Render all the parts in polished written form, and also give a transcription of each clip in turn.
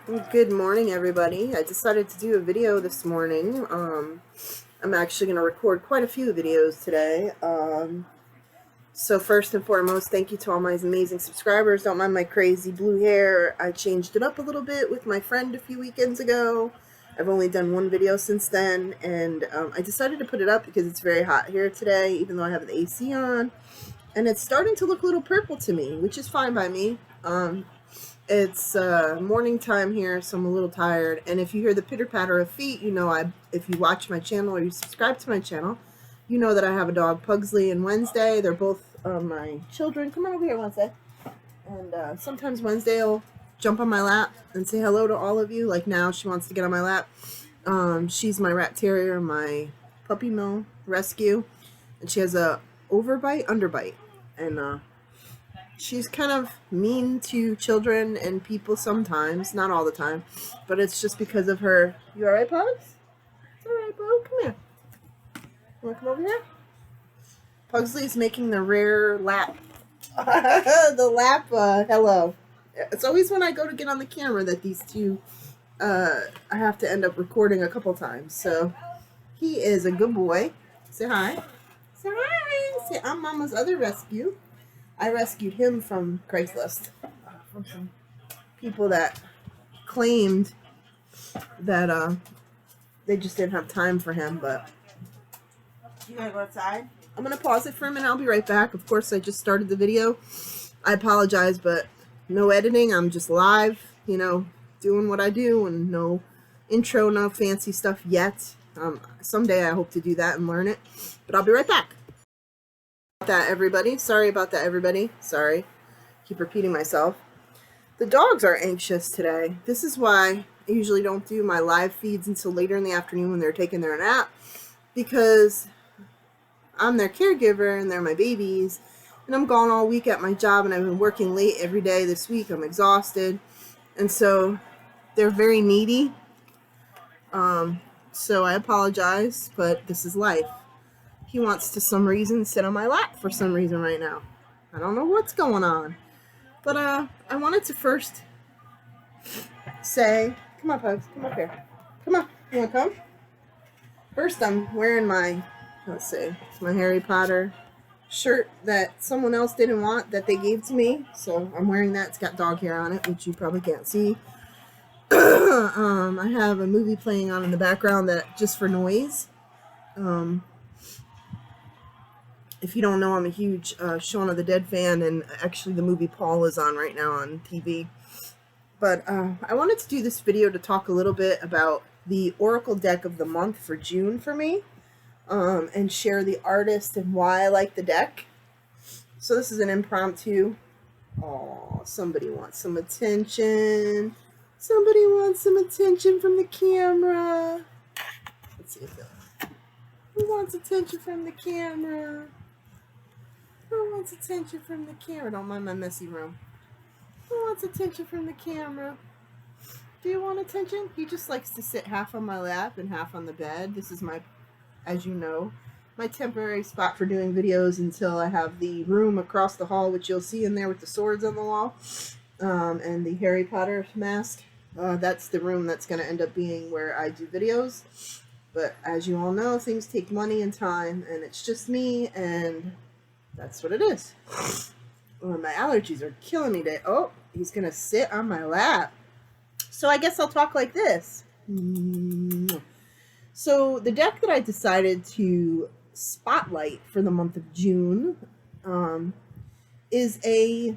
Good morning, everybody. I decided to do a video this morning. I'm actually going to record quite a few videos today. So first and foremost, thank you to all my amazing subscribers. Don't mind my crazy blue hair. I changed it up a little bit with my friend a few weekends ago. I've only done one video since then, and I decided to put it up because it's very hot here today, even though I have the AC on. And it's starting to look a little purple to me, which is fine by me. It's morning time here, so I'm a little tired. And if you hear the pitter-patter of feet, you know if you watch my channel or you subscribe to my channel, you know that I have a dog, Pugsley and Wednesday. They're both my children. Come on over here, Wednesday. And sometimes Wednesday will jump on my lap and say hello to all of you. Like now, she wants to get on my lap. She's my rat terrier, my puppy mill rescue. And she has a overbite, underbite. And she's kind of mean to children and people sometimes, not all the time, but it's just because of her. You alright, Pugs? It's alright, Bo. Come here. You want to come over here? Pugsley's making the rare lap. The lap, hello. It's always when I go to get on the camera that these two, I have to end up recording a couple times. So, he is a good boy. Say hi. Say hi. Say, I'm Mama's other rescue. I rescued him from Craigslist, from some people that claimed that they just didn't have time for him. But you gotta go outside. I'm gonna pause it for a minute. I'll be right back. Of course, I just started the video. I apologize, but no editing. I'm just live, doing what I do, and no intro, no fancy stuff yet. Someday I hope to do that and learn it. But I'll be right back. Sorry about that, everybody. Sorry. Keep repeating myself. The dogs are anxious today. This is why I usually don't do my live feeds until later in the afternoon when they're taking their nap, because I'm their caregiver and they're my babies, and I'm gone all week at my job, and I've been working late every day this week. I'm exhausted, and so they're very needy. So I apologize, but this is life. He wants to some reason sit on my lap for some reason right now. I don't know what's going on. But I wanted to first say, come on, Pugs, come up here. Come on, you wanna come? First, I'm wearing my, let's see, it's my Harry Potter shirt that someone else didn't want that they gave to me. So I'm wearing that. It's got dog hair on it, which you probably can't see. I have a movie playing on in the background that just for noise. If you don't know, I'm a huge Shaun of the Dead fan, and actually the movie Paul is on right now on TV. But I wanted to do this video to talk a little bit about the Oracle deck of the month for June for me, and share the artist and why I like the deck. So this is an impromptu. Oh, somebody wants some attention. Somebody wants some attention from the camera. Let's see if who wants attention from the camera? Who wants attention from the camera? Don't mind my messy room. Who wants attention from the camera? Do you want attention? He just likes to sit half on my lap and half on the bed. This is my, as you know, my temporary spot for doing videos until I have the room across the hall, which you'll see in there with the swords on the wall, and the Harry Potter mask. That's the room that's going to end up being where I do videos. But as you all know, things take money and time, and it's just me, and that's what it is. Oh, my allergies are killing me today. Oh, he's going to sit on my lap. So I guess I'll talk like this. So the deck that I decided to spotlight for the month of June is a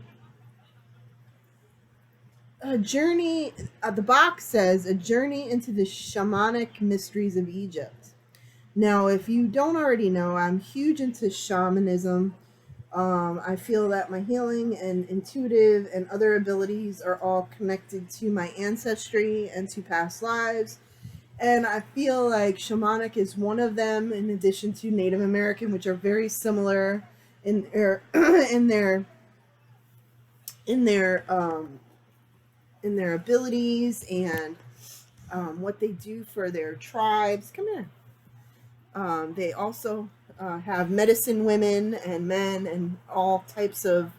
journey. The box says, a journey into the shamanic mysteries of Egypt. Now, if you don't already know, I'm huge into shamanism. I feel that my healing and intuitive and other abilities are all connected to my ancestry and to past lives. And I feel like shamanic is one of them, in addition to Native American, which are very similar in their in their abilities and what they do for their tribes. Come here. They also have medicine women and men and all types of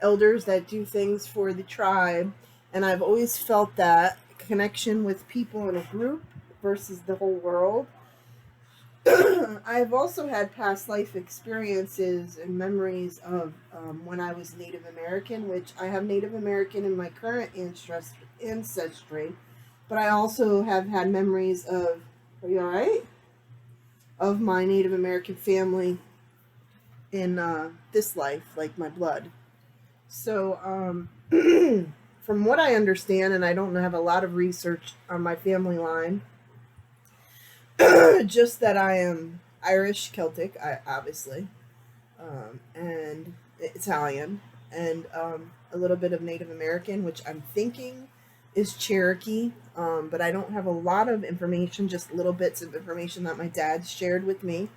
elders that do things for the tribe. And I've always felt that connection with people in a group versus the whole world. I've also had past life experiences and memories of when I was Native American, which I have Native American in my current ancestry, but I also have had memories of, are you alright? Of my Native American family in this life, like my blood. So, from what I understand, and I don't have a lot of research on my family line, just that I am Irish, Celtic, obviously, and Italian, and a little bit of Native American, which I'm thinking is Cherokee, but I don't have a lot of information, just little bits of information that my dad shared with me.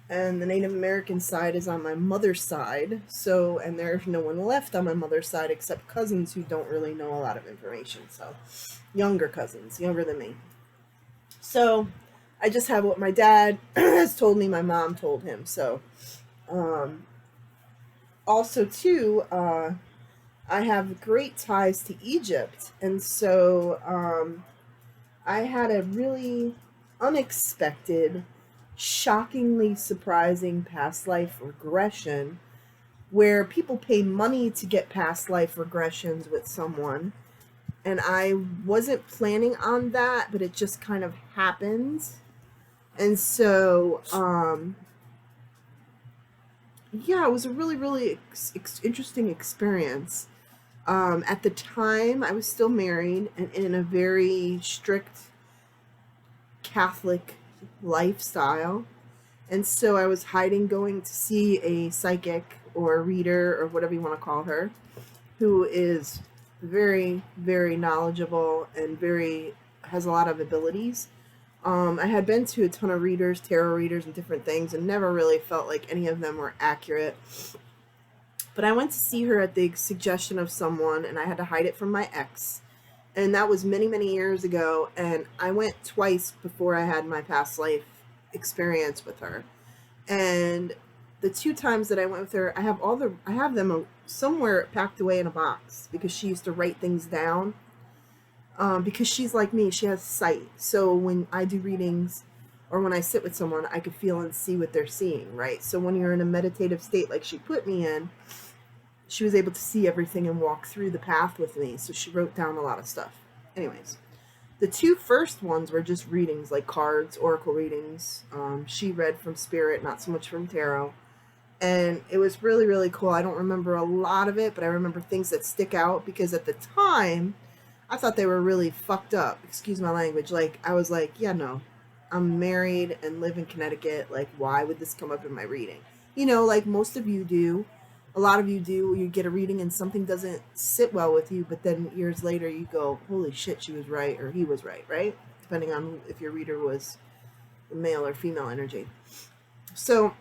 And the Native American side is on my mother's side, so, and there's no one left on my mother's side except cousins who don't really know a lot of information, so younger cousins, younger than me. So I just have what my dad has told me my mom told him. So also too, I have great ties to Egypt, and so I had a really unexpected, shockingly surprising past life regression where people pay money to get past life regressions with someone, and I wasn't planning on that, but it just kind of happened. And so yeah, it was a really, really interesting experience. At the time, I was still married and in a very strict Catholic lifestyle. And so I was hiding going to see a psychic or a reader or whatever you want to call her, who is very, very knowledgeable and has a lot of abilities. I had been to a ton of readers, tarot readers, and different things, and never really felt like any of them were accurate. But I went to see her at the suggestion of someone, and I had to hide it from my ex. And that was many, many years ago, and I went twice before I had my past life experience with her. And the 2 times that I went with her, I have them somewhere packed away in a box because she used to write things down. Because she's like me, she has sight. So when I do readings or when I sit with someone, I could feel and see what they're seeing, right? So when you're in a meditative state like she put me in, she was able to see everything and walk through the path with me. So she wrote down a lot of stuff. Anyways, the 2 first ones were just readings, like cards, oracle readings. She read from spirit, not so much from tarot. And it was really, really cool. I don't remember a lot of it, but I remember things that stick out because at the time, I thought they were really fucked up. Excuse my language. Like, I was like, yeah, no, I'm married and live in Connecticut. Like, why would this come up in my reading? You know, like most of you do. A lot of you do. You get a reading and something doesn't sit well with you, but then years later you go, holy shit, she was right or he was right, right? Depending on if your reader was male or female energy. So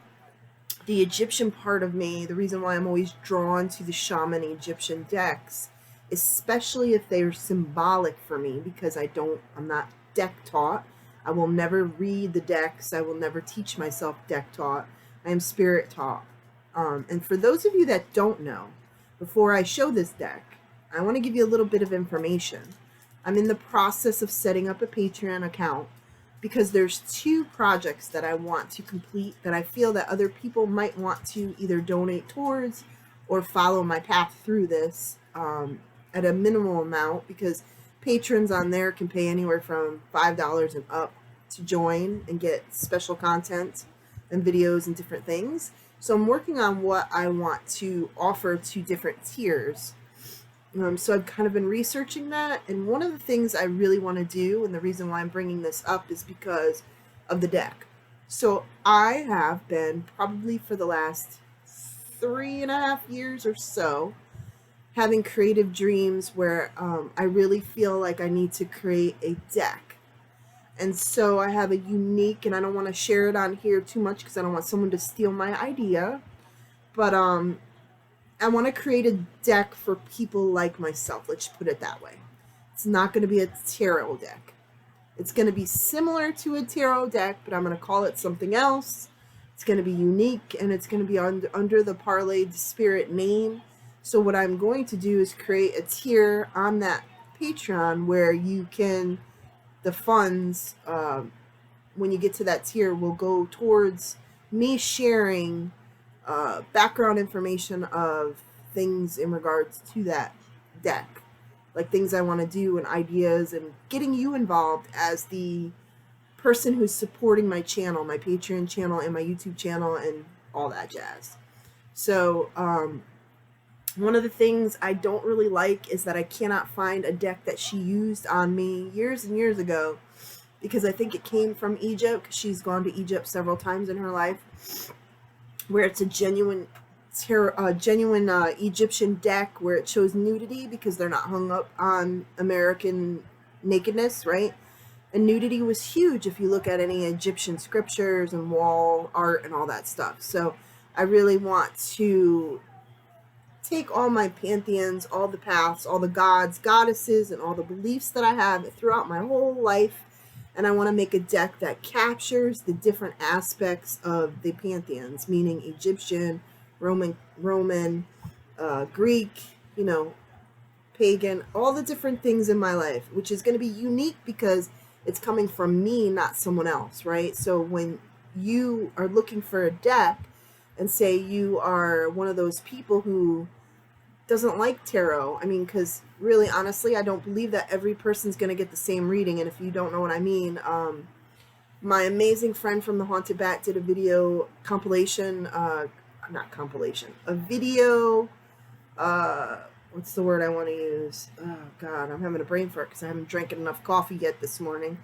the Egyptian part of me, the reason why I'm always drawn to the shaman Egyptian decks, especially if they're symbolic for me, because I'm not deck taught. I will never read the decks. I will never teach myself deck taught. I am spirit taught. And for those of you that don't know, before I show this deck, I want to give you a little bit of information. I'm in the process of setting up a Patreon account because there's 2 projects that I want to complete that I feel that other people might want to either donate towards or follow my path through this at a minimal amount, because patrons on there can pay anywhere from $5 and up to join and get special content and videos and different things. So I'm working on what I want to offer to different tiers. So I've kind of been researching that, and one of the things I really want to do, and the reason why I'm bringing this up, is because of the deck. So I have been, probably for the last 3.5 years or so, having creative dreams where I really feel like I need to create a deck. And so I have a unique, and I don't want to share it on here too much because I don't want someone to steal my idea, but I want to create a deck for people like myself. Let's put it that way. It's not going to be a tarot deck. It's going to be similar to a tarot deck, but I'm going to call it something else. It's going to be unique, and it's going to be under the Parlayed Spirit name. So what I'm going to do is create a tier on that Patreon where you can, the funds, when you get to that tier, will go towards me sharing background information of things in regards to that deck, like things I want to do and ideas, and getting you involved as the person who's supporting my channel, my Patreon channel and my YouTube channel and all that jazz. So one of the things I don't really like is that I cannot find a deck that she used on me years and years ago, because I think it came from Egypt, because she's gone to Egypt several times in her life, where it's a genuine Egyptian deck where it shows nudity because they're not hung up on American nakedness, right? And nudity was huge if you look at any Egyptian scriptures and wall art and all that stuff. So I really want to take all my pantheons, all the paths, all the gods, goddesses, and all the beliefs that I have throughout my whole life, and I want to make a deck that captures the different aspects of the pantheons, meaning Egyptian, Roman, Greek, you know, pagan, all the different things in my life, which is going to be unique because it's coming from me, not someone else, right? So when you are looking for a deck, and say you are one of those people who doesn't like tarot, I mean, because really, honestly, I don't believe that every person's going to get the same reading. And if you don't know what I mean, my amazing friend from the Haunted Bat did a video compilation, not compilation, a video, what's the word I want to use? Oh, God, I'm having a brain fart because I haven't drank enough coffee yet this morning.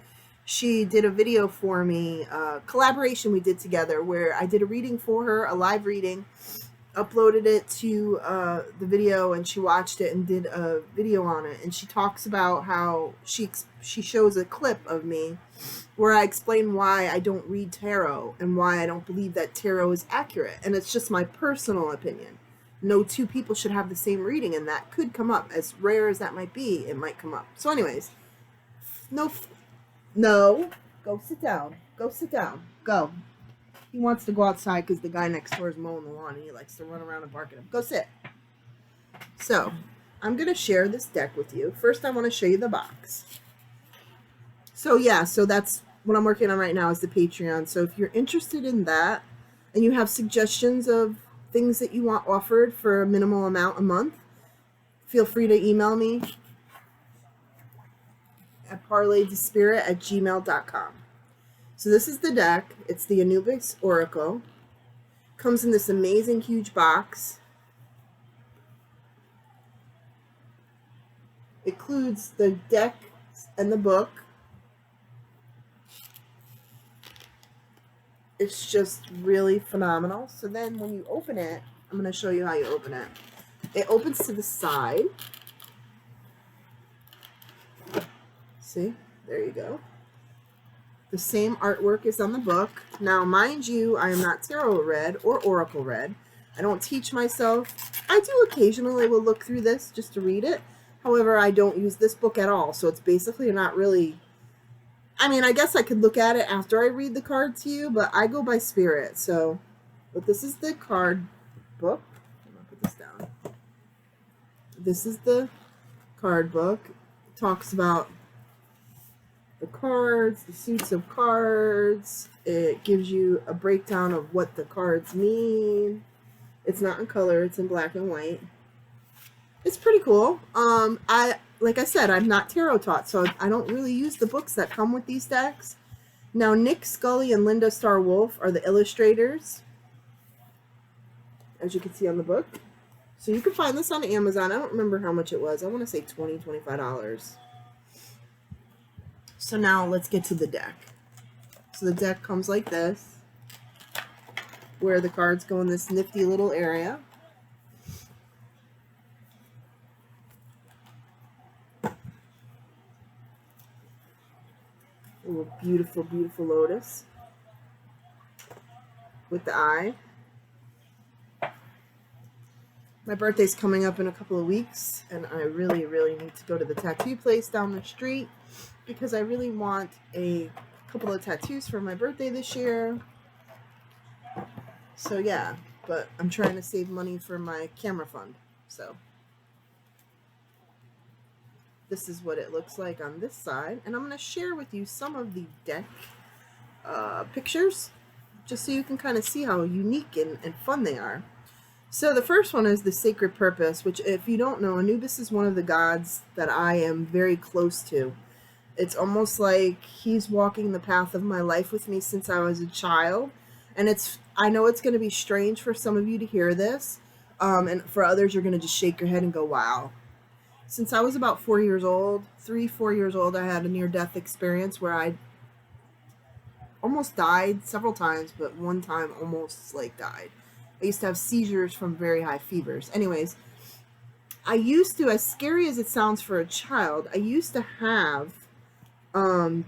She did a video for me, collaboration we did together, where I did a reading for her, a live reading, uploaded it to the video, and she watched it and did a video on it. And she talks about how she shows a clip of me where I explain why I don't read tarot and why I don't believe that tarot is accurate. And it's just my personal opinion. No two people should have the same reading, and that could come up. As rare as that might be, it might come up. So anyways, no, go sit down. Go sit down. Go. He wants to go outside because the guy next door is mowing the lawn and he likes to run around and bark at him. Go sit. So, I'm going to share this deck with you. First, I want to show you the box. So, yeah, so that's what I'm working on right now is the Patreon. So, if you're interested in that and you have suggestions of things that you want offered for a minimal amount a month, feel free to email me at parlaydespirit@gmail.com. So this is the deck. It's the Anubis Oracle. Comes in this amazing huge box. It includes the deck and the book. It's just really phenomenal. So then when you open it, I'm going to show you how you open it. It opens to the side. See, there you go. The same artwork is on the book. Now, mind you, I am not tarot read or oracle read. I don't teach myself. I do occasionally will look through this just to read it. However, I don't use this book at all. So it's basically not really, I mean, I guess I could look at it after I read the card to you, but I go by spirit. So, but this is the card book. I'm going to put this down. This is the card book. It talks about the cards, the suits of cards. It gives you a breakdown of what the cards mean. It's not in color, it's in black and white. It's pretty cool. Like I said, I'm not tarot taught, so I don't really use the books that come with these decks. Now, Nick, Scully, and Linda Star Wolf are the illustrators, as you can see on the book. So you can find this on Amazon. I don't remember how much it was. I want to say $20, $25. So now let's get to the deck. So the deck comes like this, where the cards go in this nifty little area. A little beautiful, beautiful lotus with the eye. My birthday's coming up in a couple of weeks, and I really, really need to go to the tattoo place down the street because I really want a couple of tattoos for my birthday this year. So yeah, but I'm trying to save money for my camera fund. So this is what it looks like on this side. And I'm going to share with you some of the deck pictures, just so you can kind of see how unique and fun they are. So the first one is the Sacred Purpose, which, if you don't know, Anubis is one of the gods that I am very close to. It's almost like he's walking the path of my life with me since I was a child. And I know it's going to be strange for some of you to hear this. And for others, you're going to just shake your head and go, wow. Since I was about 4 years old, 4 years old, I had a near-death experience where I almost died several times, but one time almost like died. I used to have seizures from very high fevers. Anyways, I used to, as scary as it sounds for a child, I used to have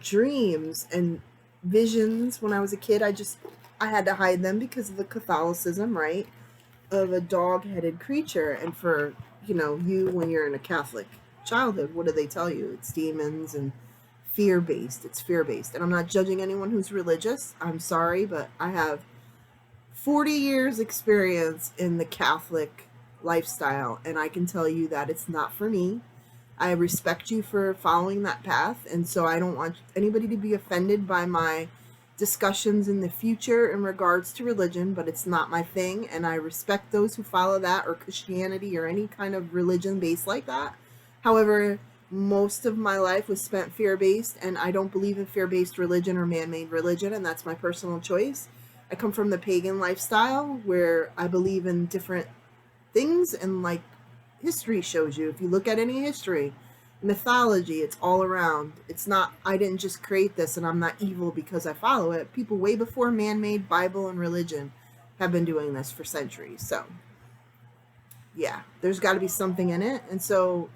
dreams and visions when I was a kid. I had to hide them because of the Catholicism, right? Of a dog-headed creature. And for, you, when you're in a Catholic childhood, what do they tell you? It's demons and fear-based. It's fear-based. And I'm not judging anyone who's religious. I'm sorry, but I have 40 years experience in the Catholic lifestyle, and I can tell you that it's not for me. I respect you for following that path, and so I don't want anybody to be offended by my discussions in the future in regards to religion, but it's not my thing, and I respect those who follow that, or Christianity, or any kind of religion based like that. However, most of my life was spent fear-based, and I don't believe in fear-based religion or man-made religion, and that's my personal choice. I come from the pagan lifestyle where I believe in different things, and like history shows you, if you look at any history, mythology, it's all around. It's not, I didn't just create this and I'm not evil because I follow it. People way before man-made Bible and religion have been doing this for centuries. So yeah, there's got to be something in it. And so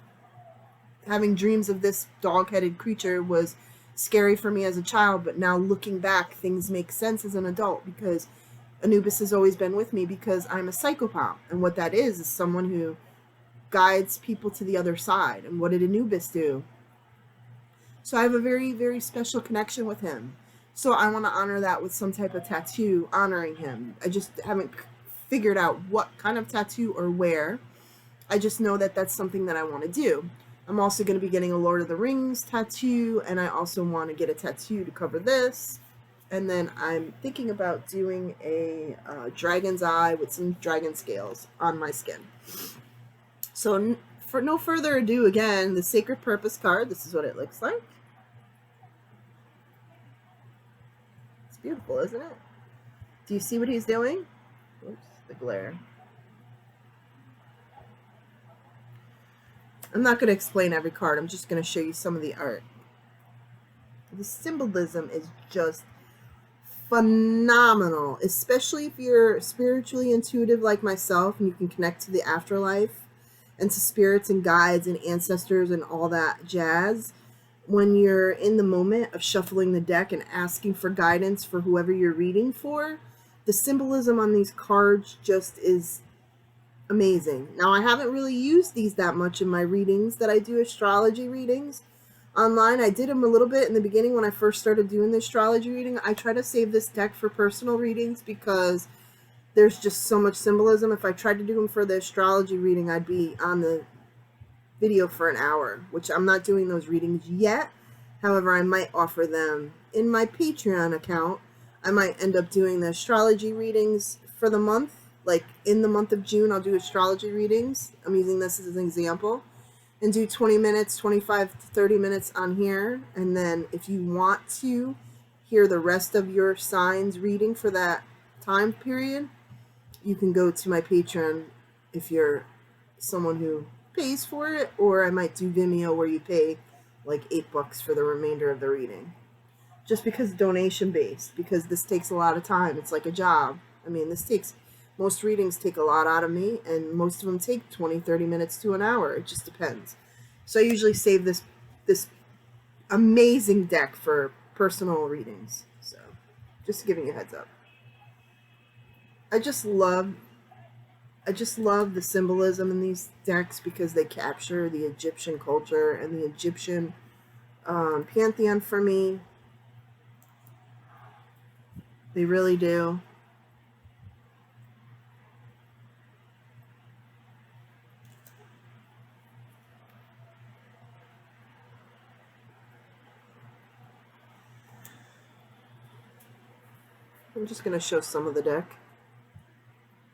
having dreams of this dog-headed creature was scary for me as a child, but now looking back, things make sense as an adult, because Anubis has always been with me, because I'm a psychopath. And what that is someone who guides people to the other side. And what did Anubis do? So I have a very, very special connection with him. So I want to honor that with some type of tattoo honoring him. I just haven't figured out what kind of tattoo or where. I just know that that's something that I want to do. I'm also going to be getting a Lord of the Rings tattoo, and I also want to get a tattoo to cover this. And then I'm thinking about doing a dragon's eye with some dragon scales on my skin. So for no further ado, again, the Sacred Purpose card, this is what it looks like. It's beautiful, isn't it? Do you see what he's doing? Oops, the glare. I'm not going to explain every card. I'm just going to show you some of the art. The symbolism is just phenomenal, especially if you're spiritually intuitive like myself and you can connect to the afterlife and to spirits and guides and ancestors and all that jazz. When you're in the moment of shuffling the deck and asking for guidance for whoever you're reading for, the symbolism on these cards just is amazing. Now, I haven't really used these that much in my readings that I do, astrology readings online. I did them a little bit in the beginning when I first started doing the astrology reading. I try to save this deck for personal readings because there's just so much symbolism. If I tried to do them for the astrology reading, I'd be on the video for an hour, which I'm not doing those readings yet. However, I might offer them in my Patreon account. I might end up doing the astrology readings for the month. Like in the month of June, I'll do astrology readings. I'm using this as an example. And do 20 minutes, 25 to 30 minutes on here. And then if you want to hear the rest of your signs reading for that time period, you can go to my Patreon if you're someone who pays for it, or I might do Vimeo where you pay like $8 for the remainder of the reading. Just because donation based, because this takes a lot of time. It's like a job. I mean, most readings take a lot out of me, and most of them take 20, 30 minutes to an hour. It just depends. So I usually save this amazing deck for personal readings. So just giving you a heads up. I just love the symbolism in these decks because they capture the Egyptian culture and the Egyptian pantheon for me. They really do. I'm just going to show some of the deck.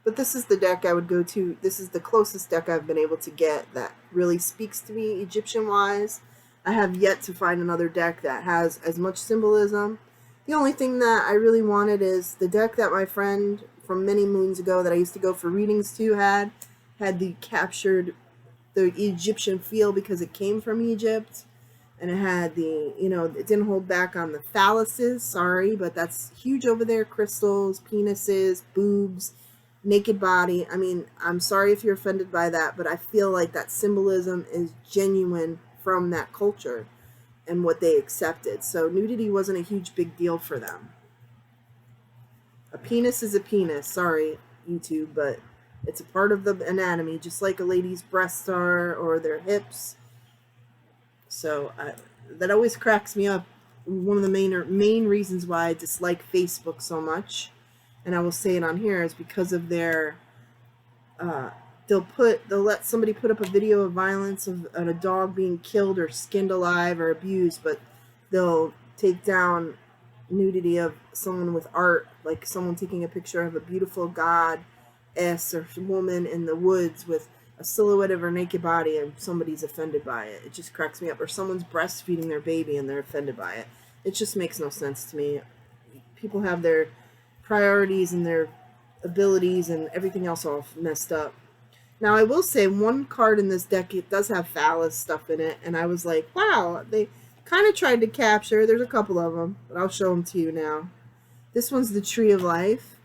But this is the deck I would go to. This is the closest deck I've been able to get that really speaks to me Egyptian-wise. I have yet to find another deck that has as much symbolism. The only thing that I really wanted is the deck that my friend from many moons ago that I used to go for readings to had the captured the Egyptian feel because it came from Egypt. And it had the, you know, it didn't hold back on the phalluses. Sorry, but that's huge over there. Crystals, penises, boobs, naked body. I mean, I'm sorry if you're offended by that, but I feel like that symbolism is genuine from that culture and what they accepted. So nudity wasn't a huge big deal for them. A penis is a penis. Sorry, YouTube, but it's a part of the anatomy, just like a lady's breasts are or their hips. So that always cracks me up. One of the main reasons why I dislike Facebook so much, and I will say it on here, is because of their they'll let somebody put up a video of violence of a dog being killed or skinned alive or abused, but they'll take down nudity of someone with art, like someone taking a picture of a beautiful goddess or woman in the woods with a silhouette of her naked body, and somebody's offended by it. It just cracks me up. Or someone's breastfeeding their baby and they're offended by it. It just makes no sense to me. People have their priorities and their abilities and everything else all messed up. Now, I will say one card in this deck, it does have phallus stuff in it, and I was like, wow, they kind of tried to capture. There's a couple of them, but I'll show them to you now. This one's the Tree of Life.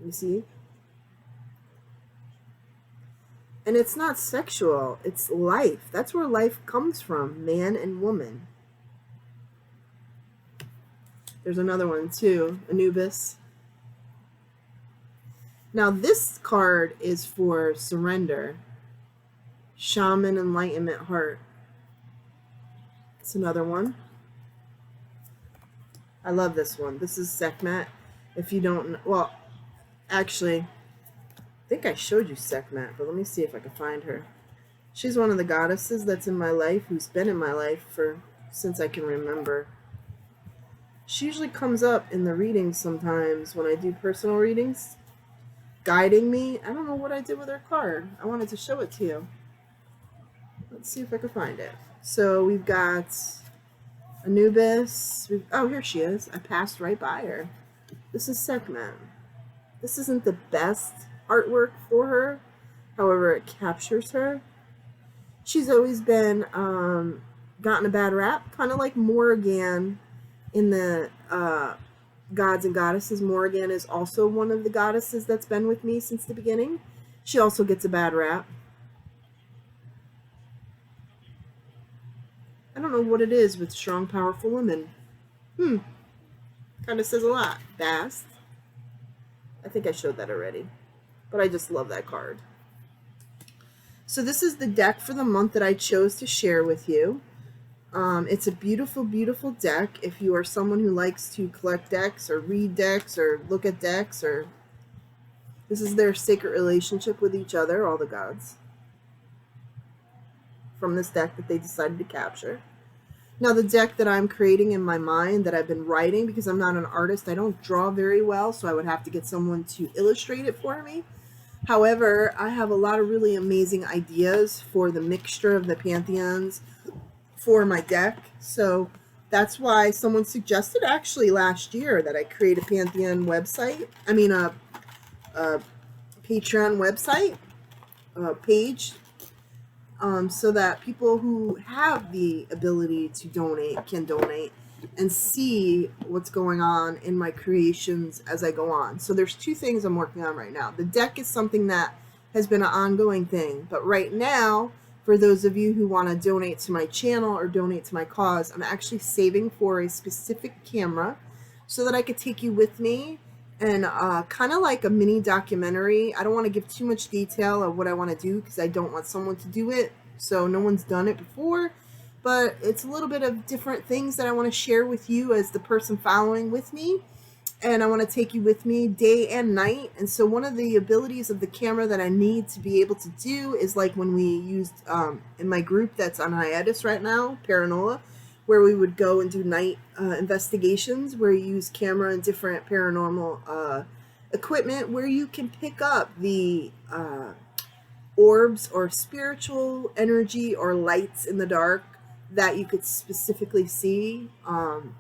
You see? And it's not sexual, it's life. That's where life comes from, man and woman. There's another one too, Anubis. Now this card is for surrender. Shaman, Enlightenment, Heart. It's another one. I love this one. This is Sekhmet. If you don't know, well, actually, I think I showed you Sekhmet, but let me see if I can find her. She's one of the goddesses that's in my life, who's been in my life since I can remember. She usually comes up in the readings sometimes when I do personal readings, guiding me. I don't know what I did with her card. I wanted to show it to you. Let's see if I can find it. So we've got Anubis. Oh, here she is. I passed right by her. This is Sekhmet. This isn't the best artwork for her, however it captures her. She's always been gotten a bad rap, kind of like Morrigan in the Gods and Goddesses. Morrigan is also one of the goddesses that's been with me since the beginning. She also gets a bad rap. I don't know what it is with strong, powerful women. Kind of says a lot. Bast. I think I showed that already. But I just love that card. So this is the deck for the month that I chose to share with you. It's a beautiful, beautiful deck. If you are someone who likes to collect decks or read decks or look at decks, or this is their sacred relationship with each other, all the gods, from this deck that they decided to capture. Now the deck that I'm creating in my mind, that I've been writing, because I'm not an artist, I don't draw very well, so I would have to get someone to illustrate it for me. However, I have a lot of really amazing ideas for the mixture of the pantheons for my deck. So that's why someone suggested actually last year that I create a pantheon website. I mean a Patreon website page. So that people who have the ability to donate can donate and see what's going on in my creations as I go on. So there's two things I'm working on right now. The deck is something that has been an ongoing thing, but right now, for those of you who want to donate to my channel or donate to my cause, I'm actually saving for a specific camera so that I could take you with me and kind of like a mini documentary. I don't want to give too much detail of what I want to do because I don't want someone to do it, so no one's done it before, but it's a little bit of different things that I want to share with you as the person following with me, and I want to take you with me day and night. And so one of the abilities of the camera that I need to be able to do is like when we used in my group that's on hiatus right now, Paranoia, where we would go and do night investigations, where you use camera and different paranormal equipment, where you can pick up the orbs or spiritual energy or lights in the dark that you could specifically see.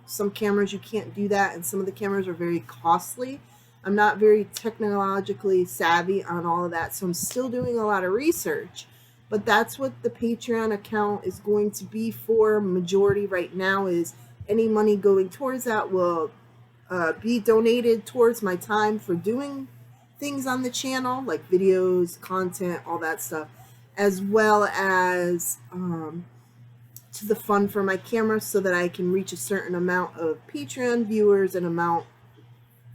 Some cameras you can't do that, and some of the cameras are very costly. I'm not very technologically savvy on all of that, so I'm still doing a lot of research. But that's what the Patreon account is going to be for. Majority right now is any money going towards that will be donated towards my time for doing things on the channel, like videos, content, all that stuff, as well as to the fund for my camera, so that I can reach a certain amount of Patreon viewers and amount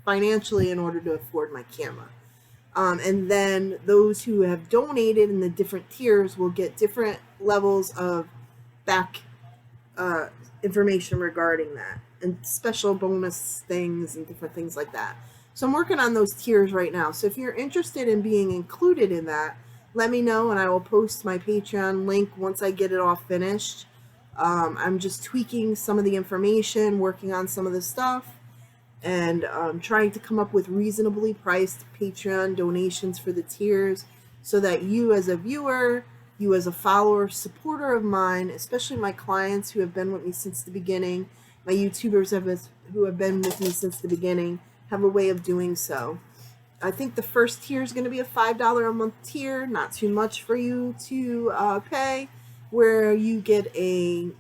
financially in order to afford my camera. And then those who have donated in the different tiers will get different levels of back information regarding that, and special bonus things and different things like that. So I'm working on those tiers right now. So if you're interested in being included in that, let me know, and I will post my Patreon link once I get it all finished. I'm just tweaking some of the information, working on some of the stuff, and trying to come up with reasonably priced Patreon donations for the tiers, so that you as a viewer, you as a follower, supporter of mine, especially my clients who have been with me since the beginning, my YouTubers who have been with me since the beginning, have a way of doing so. I think the first tier is going to be a $5 a month tier, not too much for you to pay, where you get a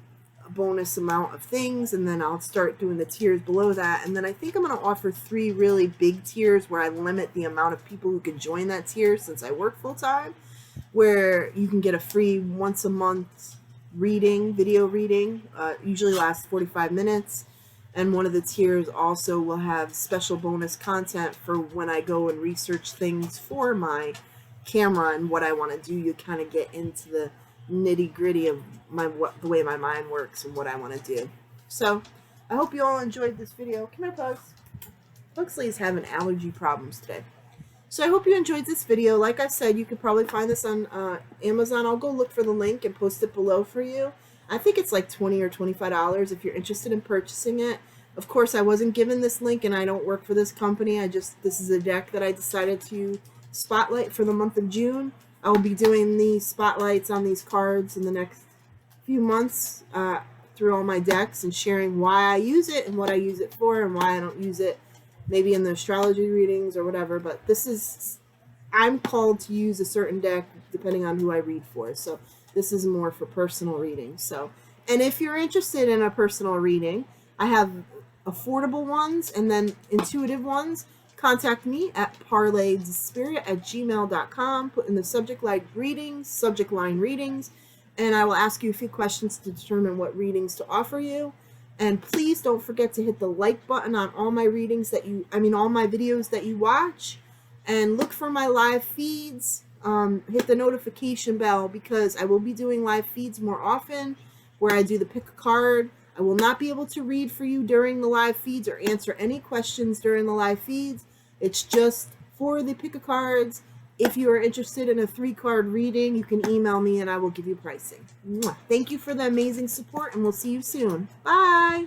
bonus amount of things, and then I'll start doing the tiers below that. And then I think I'm going to offer 3 really big tiers where I limit the amount of people who can join that tier, since I work full-time, where you can get a free once a month reading, video reading, usually lasts 45 minutes. And one of the tiers also will have special bonus content for when I go and research things for my camera and what I want to do. You kind of get into the nitty gritty of the way my mind works and what I want to do. So I hope you all enjoyed this video. Come here, Pugs. Pugsley's having allergy problems today. So I hope you enjoyed this video. Like I said, you could probably find this on Amazon. I'll go look for the link and post it below for you. I think it's like $20 or $25 if you're interested in purchasing it. Of course, I wasn't given this link, and I don't work for this company. This is a deck that I decided to spotlight for the month of June. I will be doing the spotlights on these cards in the next few months through all my decks, and sharing why I use it and what I use it for and why I don't use it, maybe in the astrology readings or whatever. But I'm called to use a certain deck depending on who I read for. So this is more for personal reading. So, and if you're interested in a personal reading, I have affordable ones and then intuitive ones. Contact me at parlayedspirit@gmail.com. Put in the subject line readings, and I will ask you a few questions to determine what readings to offer you. And please don't forget to hit the like button on all my readings all my videos that you watch, and look for my live feeds. Hit the notification bell, because I will be doing live feeds more often where I do the pick a card. I will not be able to read for you during the live feeds or answer any questions during the live feeds. It's just for the pick a cards. If you are interested in a 3-card reading, you can email me and I will give you pricing. Thank you for the amazing support, and we'll see you soon. Bye!